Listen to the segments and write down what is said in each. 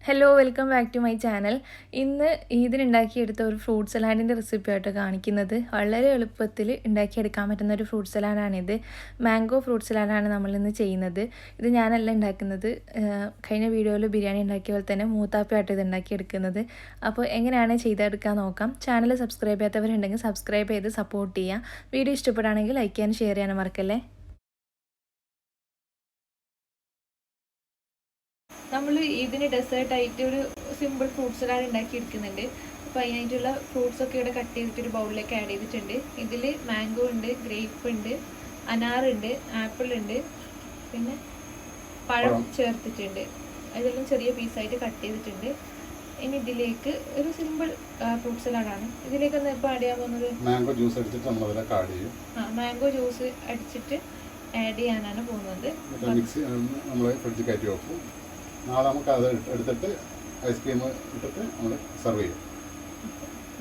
Hello welcome back to my channel. ഇന്ന് ഇതിനുണ്ടാക്കിയെടുത്ത ഒരു ഫ്രൂട്ട് സലാഡിൻ്റെ റെസിപ്പി ആയിട്ട് കാണിക്കുന്നത്. വളരെ എളുപ്പത്തിൽ ഉണ്ടാക്കിയെടുക്കാൻ പറ്റുന്ന ഒരു ഫ്രൂട്ട് സലാഡാണിത്. മാംഗോ ഫ്രൂട്ട് സലാഡാണ് നമ്മളിന്ന് ചെയ്യുന്നത്. ഇത് ഞാനല്ല ഉണ്ടാക്കുന്നത്. കഴിഞ്ഞ വീഡിയോയിൽ ബിരിയാണി ഉണ്ടാക്കിയ പോലെ തന്നെ മൂത്താപ്പയായിട്ട് ഇത് ഉണ്ടാക്കിയെടുക്കുന്നത്. അപ്പോൾ എങ്ങനെയാണ് ചെയ്തെടുക്കാൻ നോക്കാം. ചാനൽ സബ്സ്ക്രൈബ് ചെയ്യാത്തവരുണ്ടെങ്കിൽ സബ്സ്ക്രൈബ് ചെയ്ത് സപ്പോർട്ട് ചെയ്യുക. വീഡിയോ ഇഷ്ടപ്പെടുകയാണെങ്കിൽ ലൈക്ക് ചെയ്യാനും ഷെയർ ചെയ്യാനും മറക്കല്ലേ. നമ്മൾ ഇതിന് ഡെസേർട്ടായിട്ട് ഒരു സിമ്പിൾ ഫ്രൂട്ട് സലാഡ് ഉണ്ടാക്കിയെടുക്കുന്നുണ്ട്. അപ്പോൾ അതിനായിട്ടുള്ള ഫ്രൂട്ട്സൊക്കെ ഇവിടെ കട്ട് ചെയ്തിട്ടൊരു ബൗളിലേക്ക് ആഡ് ചെയ്തിട്ടുണ്ട്. ഇതിൽ മാംഗോ ഉണ്ട്, ഗ്രേപ്പ് ഉണ്ട്, അനാറുണ്ട്, ആപ്പിൾ ഉണ്ട്, പിന്നെ പഴം ചേർത്തിട്ടുണ്ട്. അതെല്ലാം ചെറിയ പീസായിട്ട് കട്ട് ചെയ്തിട്ടുണ്ട്. ഇനി ഇതിലേക്ക് ഒരു സിമ്പിൾ ഫ്രൂട്ട് സലാഡാണ്. ഇതിലേക്ക് ഒന്ന് ഇപ്പോൾ ആഡ് ചെയ്യാൻ പോകുന്നത് മാംഗോ ജ്യൂസ് അടിച്ചിട്ട് മാംഗോ ജ്യൂസ് അടിച്ചിട്ട് ആഡ് ചെയ്യാനാണ് പോകുന്നത്. ഫ്രിഡ്ജിൽ കയറ്റി വെക്കും. നാളെ നമുക്ക് അത് എടുത്തിട്ട് ഐസ്ക്രീം ഇട്ടിട്ട് നമ്മൾ സെർവ് ചെയ്യും.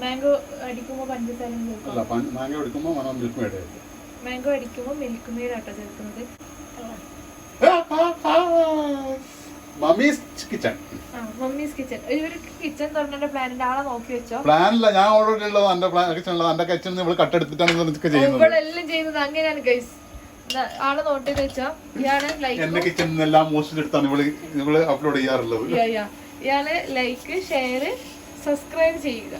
മാംഗോ അടിക്കുമ്പോൾ പഞ്ചസാര അല്ല, മാംഗോ എടുക്കുമ്പോൾ നമ്മൾ മിൽക്ക് മെയ്ഡ് ആയിരിക്കും. മാംഗോ അടിക്കുമ്പോൾ മിൽക്ക് മെയ്ഡ് ആട്ടോ ചേർക്കുന്നത്. Mummies kitchen. Mummies kitchen. ഒരു കിച്ചൺ തുറന്നേണ്ട പ്ലാനിന്റെ ആളെ നോക്കി വെച്ചോ. പ്ലാനില്ല, ഞാൻ ഓൾറെഡി ഉള്ളത് എന്റെ കിച്ചൺ ഉള്ളത്. എന്റെ കിച്ചൺ നമ്മൾ കട്ടെടുത്തിട്ടാണ് ഇവളെല്ലാം ചെയ്യുന്നത്. അങ്ങനെയാണ് ഗൈസ്. ആളെ നോട്ടി വെച്ചോ. ഇയാള് എന്റെ കിച്ചണിൽ എല്ലാം മോസ്റ്റ് എടുത്താണ് ഇവള് അപ്ലോഡ് ചെയ്യാറുള്ളത്. ഇയാള് ലൈക്ക്, ഷെയർ, സബ്സ്ക്രൈബ് ചെയ്യുക.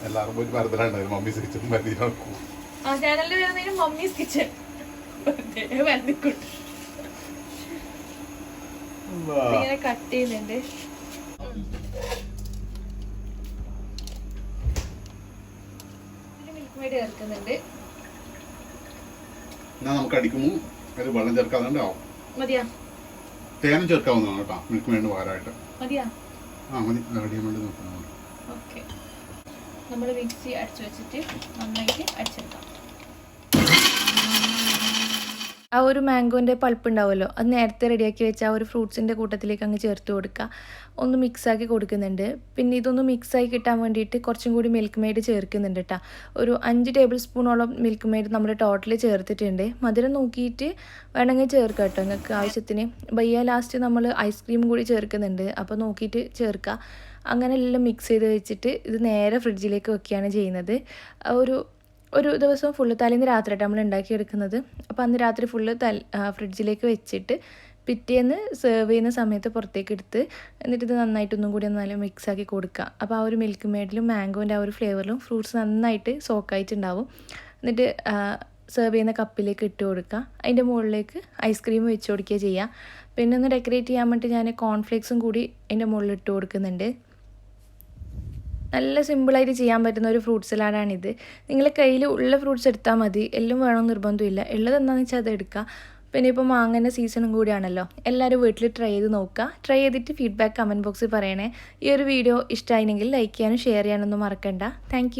എല്ലാവരും പോയി മറന്നിലാണ് മമ്മീസ് കിച്ചൺ. ചാനലിൽ വരുന്നതിന് മമ്മീസ് കിച്ചൺ ഇങ്ങനെ കട്ട് ചെയ്യുന്നുണ്ട്. മിൽക്ക് മെയ്ഡ് ചേർക്കുന്നുണ്ട്. നമുക്ക് അടിക്കുമ്പോൾ അത് വെള്ളം ചേർക്കാതെ മതിയാ. തേനും ചേർക്കാവുന്നതാണ് കേട്ടോ, മിൽക്ക് മെയ്ഡിന് പകരമായിട്ട്. മതിയാ? മതി. റെഡി വേണ്ടി നോക്കുന്നു. ഓക്കെ, നമ്മൾ മിക്സി അടിച്ചു വെച്ചിട്ട് നന്നായിട്ട് അടിച്ചെടുക്കാം. ആ ഒരു മാംഗോൻ്റെ പൾപ്പ് ഉണ്ടാവുമല്ലോ, അത് നേരത്തെ റെഡിയാക്കി വെച്ച ആ ഒരു ഫ്രൂട്ട്സിൻ്റെ കൂട്ടത്തിലേക്ക് അങ്ങ് ചേർത്ത് കൊടുക്കുക. ഒന്ന് മിക്സാക്കി കൊടുക്കുന്നുണ്ട്. പിന്നെ ഇതൊന്ന് മിക്സായി കിട്ടാൻ വേണ്ടിയിട്ട് കുറച്ചും കൂടി മിൽക്ക് മെയ്ഡ് ചേർക്കുന്നുണ്ട് കേട്ടോ. ഒരു 5 ടേബിൾ സ്പൂണോളം മിൽക്ക് മെയ്ഡ് നമ്മൾ ടോട്ടലി ചേർത്തിട്ടുണ്ട്. മധുരം നോക്കിയിട്ട് വേണമെങ്കിൽ ചേർക്കുക കേട്ടോ, നിങ്ങൾക്ക് ആവശ്യത്തിന്. ബയ്യ ലാസ്റ്റ് നമ്മൾ ഐസ്ക്രീം കൂടി ചേർക്കുന്നുണ്ട്, അപ്പോൾ നോക്കിയിട്ട് ചേർക്കുക. അങ്ങനെ എല്ലാം മിക്സ് ചെയ്ത് വെച്ചിട്ട് ഇത് നേരെ ഫ്രിഡ്ജിലേക്ക് വെക്കുകയാണ് ചെയ്യുന്നത്. ഒരു ദിവസം ഫുള്ള് തലേന്ന് രാത്രിയായിട്ട് നമ്മൾ ഉണ്ടാക്കിയെടുക്കുന്നത്. അപ്പോൾ അന്ന് രാത്രി ഫുള്ള് ഫ്രിഡ്ജിലേക്ക് വെച്ചിട്ട് പിറ്റേന്ന് സെർവ് ചെയ്യുന്ന സമയത്ത് പുറത്തേക്ക് എടുത്ത് എന്നിട്ട് ഇത് നന്നായിട്ടൊന്നും കൂടി നല്ല മിക്സാക്കി കൊടുക്കുക. അപ്പോൾ ആ ഒരു മിൽക്ക് മെയ്ഡിലും മാംഗോൻ്റെ ആ ഒരു ഫ്ലേവറിലും ഫ്രൂട്ട്സ് നന്നായിട്ട് സോക്കായിട്ടുണ്ടാവും. എന്നിട്ട് സെർവ് ചെയ്യുന്ന കപ്പിലേക്ക് ഇട്ട് കൊടുക്കുക. അതിൻ്റെ മുകളിലേക്ക് ഐസ്ക്രീം വെച്ച് കൊടുക്കുക ചെയ്യുക. പിന്നെ ഒന്ന് ഡെക്കറേറ്റ് ചെയ്യാൻ വേണ്ടി ഞാൻ കോൺഫ്ലേക്സും കൂടി അതിൻ്റെ മുകളിൽ ഇട്ട് കൊടുക്കുന്നുണ്ട്. നല്ല സിമ്പിളായിട്ട് ചെയ്യാൻ പറ്റുന്ന ഒരു ഫ്രൂട്ട് സലാഡാണിത്. നിങ്ങളുടെ കയ്യിൽ ഉള്ള ഫ്രൂട്ട്സ് എടുത്താൽ മതി, എല്ലാം വേണമെന്ന് നിർബന്ധമില്ല. ഉള്ളത് എന്താണെന്ന് വെച്ചാൽ അത് എടുക്കുക. പിന്നെ ഇപ്പോൾ മാങ്ങേൻ്റെ സീസണും കൂടിയാണല്ലോ. എല്ലാവരും വീട്ടിൽ ട്രൈ ചെയ്ത് നോക്കുക. ട്രൈ ചെയ്തിട്ട് ഫീഡ്ബാക്ക് കമൻറ്റ് ബോക്സിൽ പറയണേ. ഈ ഒരു വീഡിയോ ഇഷ്ടമായിരുന്നെങ്കിൽ ലൈക്ക് ചെയ്യാനും ഷെയർ ചെയ്യാനൊന്നും മറക്കണ്ട. താങ്ക്